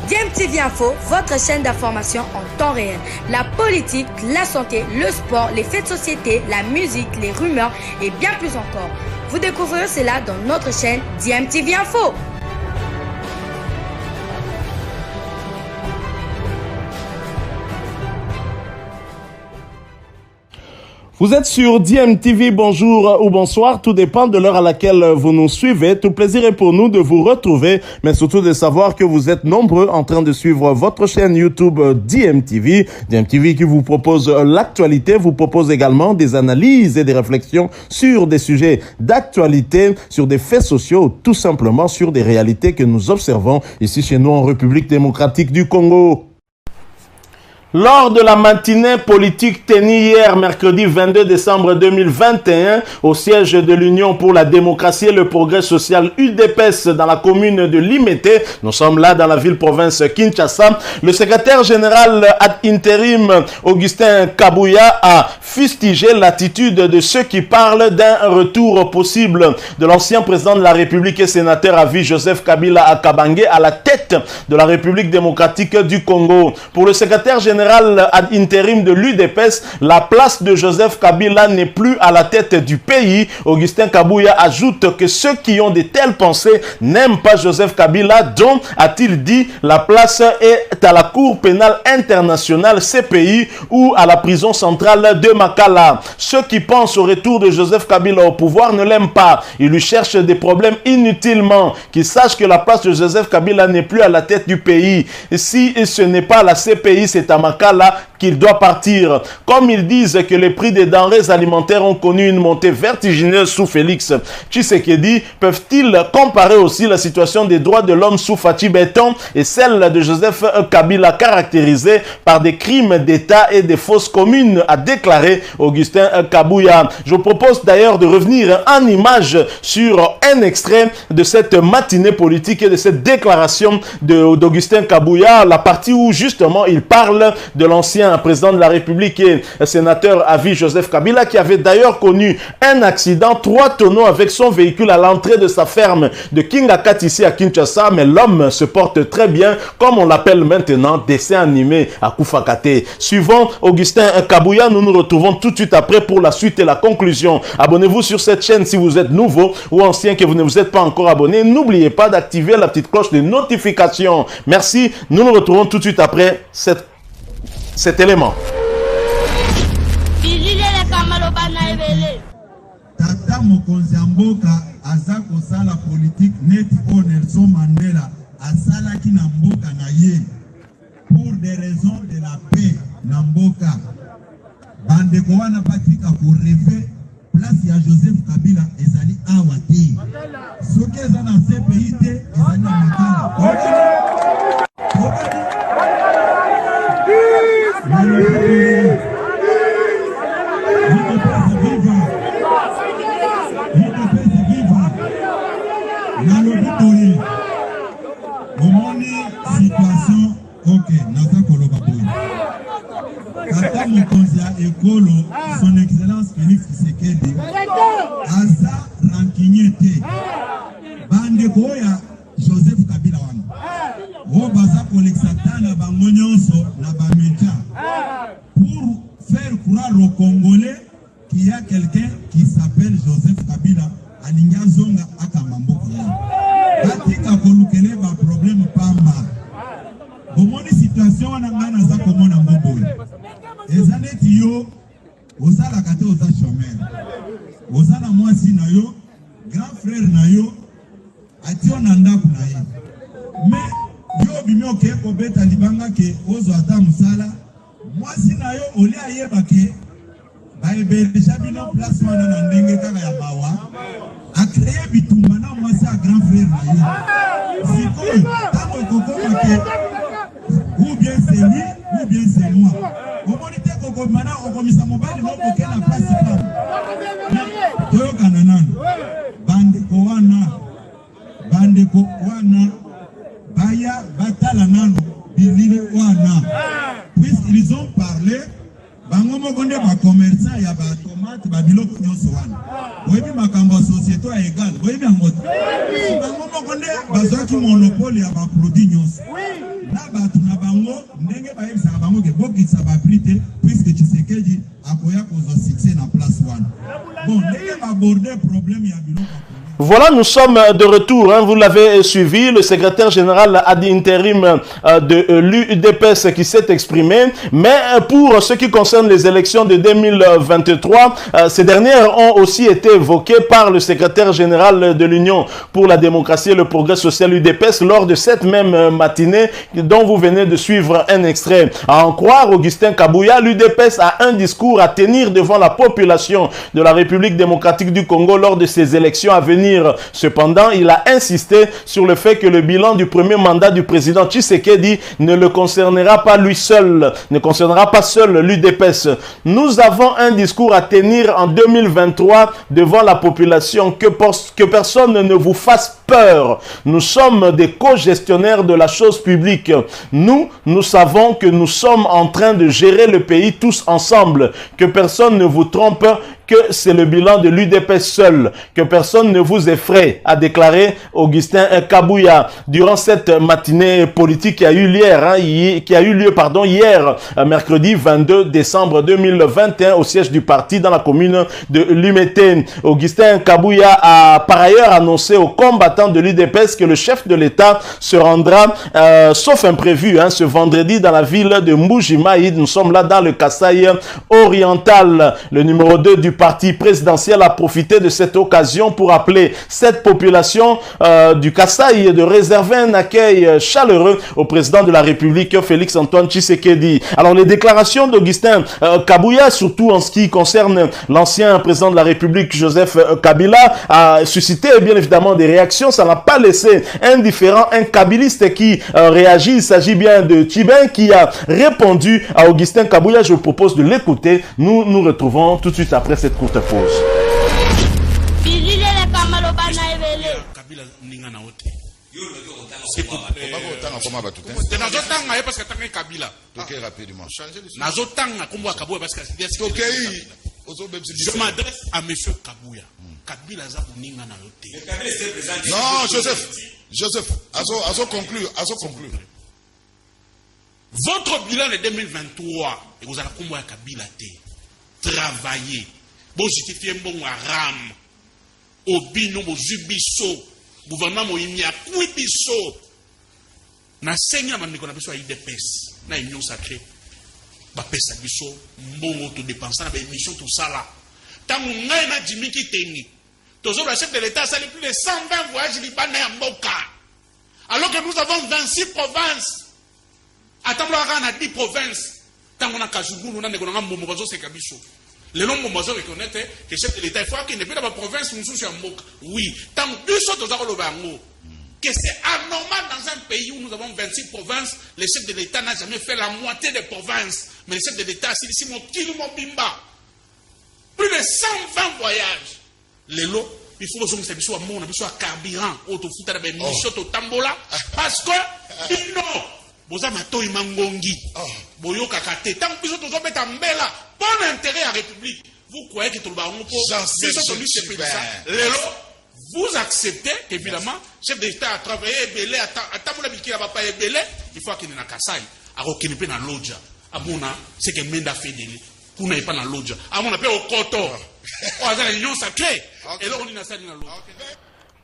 DMTV Info, votre chaîne d'information en temps réel. La politique, la santé, le sport, les faits de société, la musique, les rumeurs et bien plus encore. Vous découvrirez cela dans notre chaîne DMTV Info. Vous êtes sur DMTV, bonjour ou bonsoir, tout dépend de l'heure à laquelle vous nous suivez. Tout plaisir est pour nous de vous retrouver, mais surtout de savoir que vous êtes nombreux en train de suivre votre chaîne YouTube DMTV. DMTV qui vous propose l'actualité, vous propose également des analyses et des réflexions sur des sujets d'actualité, sur des faits sociaux, tout simplement sur des réalités que nous observons ici chez nous en République démocratique du Congo. Lors de la matinée politique tenue hier, mercredi 22 décembre 2021, au siège de l'Union pour la démocratie et le progrès social UDPS dans la commune de Limete, nous sommes là dans la ville-province Kinshasa, le secrétaire général ad intérim Augustin Kabouya a fustigé l'attitude de ceux qui parlent d'un retour possible de l'ancien président de la République et sénateur à vie Joseph Kabila à Kabange à la tête de la République démocratique du Congo. Pour le secrétaire général ad intérim de l'UDPS, la place de Joseph Kabila n'est plus à la tête du pays. Augustin Kabouya ajoute que ceux qui ont de telles pensées n'aiment pas Joseph Kabila, dont, a-t-il dit, la place est à la Cour pénale internationale CPI ou à la prison centrale de Makala. Ceux qui pensent au retour de Joseph Kabila au pouvoir ne l'aiment pas. Ils lui cherchent des problèmes inutilement. Qu'ils sachent que la place de Joseph Kabila n'est plus à la tête du pays. Et si ce n'est pas la CPI, c'est à Makala qu'il doit partir. Comme ils disent que les prix des denrées alimentaires ont connu une montée vertigineuse sous Félix Tshisekedi, peuvent-ils comparer aussi la situation des droits de l'homme sous Fachi Beton et celle de Joseph Kabila caractérisée par des crimes d'État et des fausses communes, a déclaré Augustin Kabouya. Je vous propose d'ailleurs de revenir en image sur un extrait de cette matinée politique et de cette déclaration d'Augustin Kabouya, la partie où justement il parle de l'ancien président de la République et sénateur à vie Joseph Kabila, qui avait d'ailleurs connu un accident, 3 tonneaux avec son véhicule à l'entrée de sa ferme de Kingakat ici à Kinshasa, mais l'homme se porte très bien, comme on l'appelle maintenant, dessin animé à Koufakate. Suivant Augustin Kabouya, nous nous retrouvons tout de suite après pour la suite et la conclusion. Abonnez-vous sur cette chaîne si vous êtes nouveau ou ancien que vous ne vous êtes pas encore abonné. N'oubliez pas d'activer la petite cloche de notification. Merci, nous nous retrouvons tout de suite après cet élément. Tata mokonzi ya mboka aza kosala politique neti o Nelson Mandela asalaki na mboka na ye pour des raisons de la paix na mboka. Bandeko wana batika ko rêver place ya Joseph Kabila ezali awa te. Soki eza na CPI te ezali na Makala. Situation, ok, naza koloba boy. Tata mokonzi ya ekolo, son excellence Félix Tshisekedi, aza rancunier te. Bandeko ya Joseph Kabila wana. O baza kolekisa tana bango nyonso na bamedia pour faire croire aux Congolais qu'il y a quelqu'un qui s'appelle Joseph Kabila alinga zonga akamamboka. Batika kolukele ba problème pamba. Bomoni situation wana ngana za komona ngoboy. Ezaneti yo osala kate oza chômeur. Osala mwasi na yo, grand frère na yo atio na ndaku na ye. Mais yo bimyo ke ko beta libanga ke ozo ata musala. Mwasi na yo oli ayeba ke ba ebelisa bino place wana na ndenge kaka ya bawa. A créé bitumba na mwasi a grand frère na yo. Siko tango kokoma ke ou bien c'est lui, ou bien c'est moi. Au monité koko mana okomisa mobali moko kena place pa. Toyo kananan. Bandeko wana baya batala nano bilili wana. Puisqu'ils ont parlé, bango mokonde ba commerçant ya ba tomate tomate babiloko nyonso wana oyebi makambo ya société ya égal oyebi yango te bango moko nde bazwaki monopole ya baproduit nyonso na bato na bango ndenge bayebisaka bango ke bokitisa baprix te puisque Tshisekedi akoya kozwa succès na place wana bon ndenge baborde problème ya biloko. Voilà, nous sommes de retour. Vous l'avez suivi, le secrétaire général ad intérim de l'UDPS qui s'est exprimé. Mais pour ce qui concerne les élections de 2023, ces dernières ont aussi été évoquées par le secrétaire général de l'Union pour la démocratie et le progrès social UDPS lors de cette même matinée dont vous venez de suivre un extrait. À en croire Augustin Kabouya, l'UDPS a un discours à tenir devant la population de la République démocratique du Congo lors de ces élections à venir. Cependant, il a insisté sur le fait que le bilan du premier mandat du président Tshisekedi ne le concernera pas lui seul, ne concernera pas seul l'UDPS. Nous avons un discours à tenir en 2023 devant la population, que personne ne vous fasse peur. Nous sommes des co-gestionnaires de la chose publique. Nous savons que nous sommes en train de gérer le pays tous ensemble. Que personne ne vous trompe, que c'est le bilan de l'UDPS seul, que personne ne vous effraie, a déclaré Augustin Kabouya durant cette matinée politique qui a eu lieu hier, mercredi 22 décembre 2021 au siège du parti dans la commune de Limete. Augustin Kabouya a par ailleurs annoncé aux combattants de l'UDPS que le chef de l'État se rendra, sauf imprévu, ce vendredi dans la ville de Mbujimaïd. Nous sommes là dans le Kasaï oriental. Le numéro 2 du parti présidentiel a profité de cette occasion pour appeler cette population du Kasaï de réserver un accueil chaleureux au président de la République, Félix Antoine Tshisekedi. Alors, les déclarations d'Augustin Kabouya, surtout en ce qui concerne l'ancien président de la République, Joseph Kabila, a suscité bien évidemment des réactions. Ça n'a pas laissé indifférent un kabiliste qui réagit. Il s'agit bien de Tchibin qui a répondu à Augustin Kabouya. Je vous propose de l'écouter. Nous nous retrouvons tout de suite après cette courte pause. Je m'adresse à monsieur Kabouya. Non, Joseph, azo conclure. Votre bilan de 2023, et vous allez comment Kabila travailler, bon justifier bon ram, obino bon zubiso, gouvernement mo imia kuibiso, na senya maniko na biso IDPS, na union sacrée, ba pesa biso mbongo auto dépenser na ba émission tout ça là. Tant ngai na jimiki tengi, toujours le chef de l'État ça plus de 120 voyages libanais à Mboka, alors que nous avons 26 provinces. Attends, on a 10 provinces. Tant qu'on a Kajugou, on a des gens qui sont les noms de Mozo reconnaissent que le chef de l'État, il faut qu'il n'y ait pas de province où nous sommes. Oui, tant que nous sommes que c'est anormal dans un pays où nous avons 26 provinces, le chef de l'État n'a jamais fait la moitié des provinces. Mais le chef de l'État, c'est ici mon kilo, mon bimba. Plus de 120 voyages. Les lots, il faut que nous soyons à carburant, autofoot, à mission, au tambola, parce que, non. Boza matoi mangongi. Boyo kakate. Tant que vous avez mbela, bon intérêt à la République. Vous croyez que tout le monde vous acceptez qu'évidemment, chef d'État a travaillé belé, à Tamoula Biki n'a pas belé, il faut qu'il n'y ait pas Kassai, à Rokinepe dans l'Odja. À Mona, c'est que Menda fait des lits. Pour n'aller pas dans l'Odja. À mon appel au Koto. On a la réunion sacrée. Et là, on dit dans l'Odja.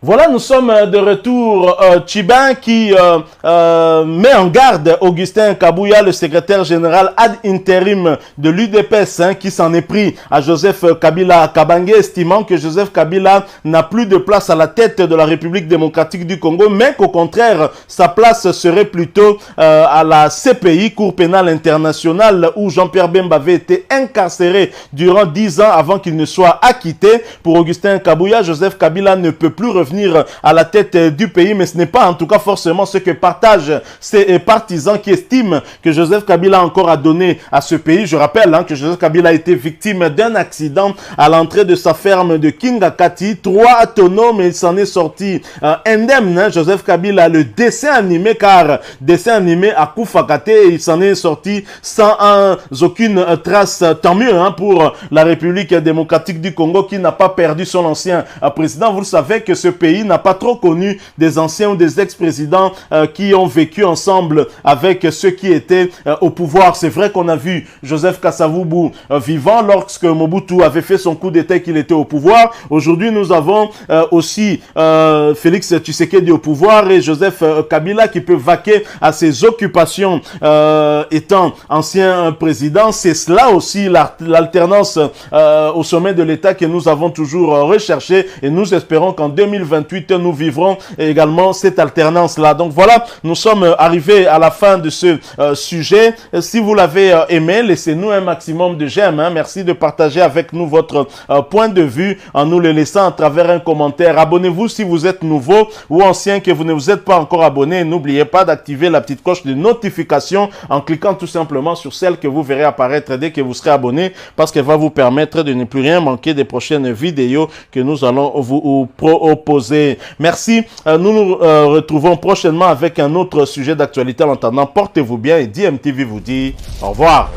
Voilà, nous sommes de retour. Tchibin qui met en garde Augustin Kabouya, le secrétaire général ad intérim de l'UDPS, qui s'en est pris à Joseph Kabila Kabange, estimant que Joseph Kabila n'a plus de place à la tête de la République démocratique du Congo, mais qu'au contraire, sa place serait plutôt à la CPI, Cour pénale internationale, où Jean-Pierre Bemba avait été incarcéré durant 10 ans avant qu'il ne soit acquitté. Pour Augustin Kabouya, Joseph Kabila ne peut plus revenir revenir à la tête du pays, mais ce n'est pas en tout cas forcément ce que partagent ces partisans qui estiment que Joseph Kabila a encore à donner à ce pays. Je rappelle que Joseph Kabila a été victime d'un accident à l'entrée de sa ferme de Kingakati. 3 tonneaux, mais il s'en est sorti indemne. Joseph Kabila, le dessin animé, car dessin animé à Koufakate, il s'en est sorti sans aucune trace. Tant mieux pour la République démocratique du Congo qui n'a pas perdu son ancien président. Vous le savez que ce pays n'a pas trop connu des anciens ou des ex-présidents qui ont vécu ensemble avec ceux qui étaient au pouvoir. C'est vrai qu'on a vu Joseph Kasavubu vivant lorsque Mobutu avait fait son coup d'état qu'il était au pouvoir. Aujourd'hui, nous avons aussi Félix Tshisekedi au pouvoir et Joseph Kabila qui peut vaquer à ses occupations étant ancien président. C'est cela aussi l'alternance au sommet de l'État que nous avons toujours recherché et nous espérons qu'en 2028 nous vivrons également cette alternance-là. Donc voilà, nous sommes arrivés à la fin de ce sujet. Si vous l'avez aimé, laissez-nous un maximum de j'aime. Merci de partager avec nous votre point de vue en nous le laissant à travers un commentaire. Abonnez-vous si vous êtes nouveau ou ancien que vous ne vous êtes pas encore abonné. N'oubliez pas d'activer la petite cloche de notification en cliquant tout simplement sur celle que vous verrez apparaître dès que vous serez abonné, parce qu'elle va vous permettre de ne plus rien manquer des prochaines vidéos que nous allons vous proposer. Merci. Nous nous retrouvons prochainement avec un autre sujet d'actualité. En attendant, portez-vous bien et DMTV vous dit au revoir.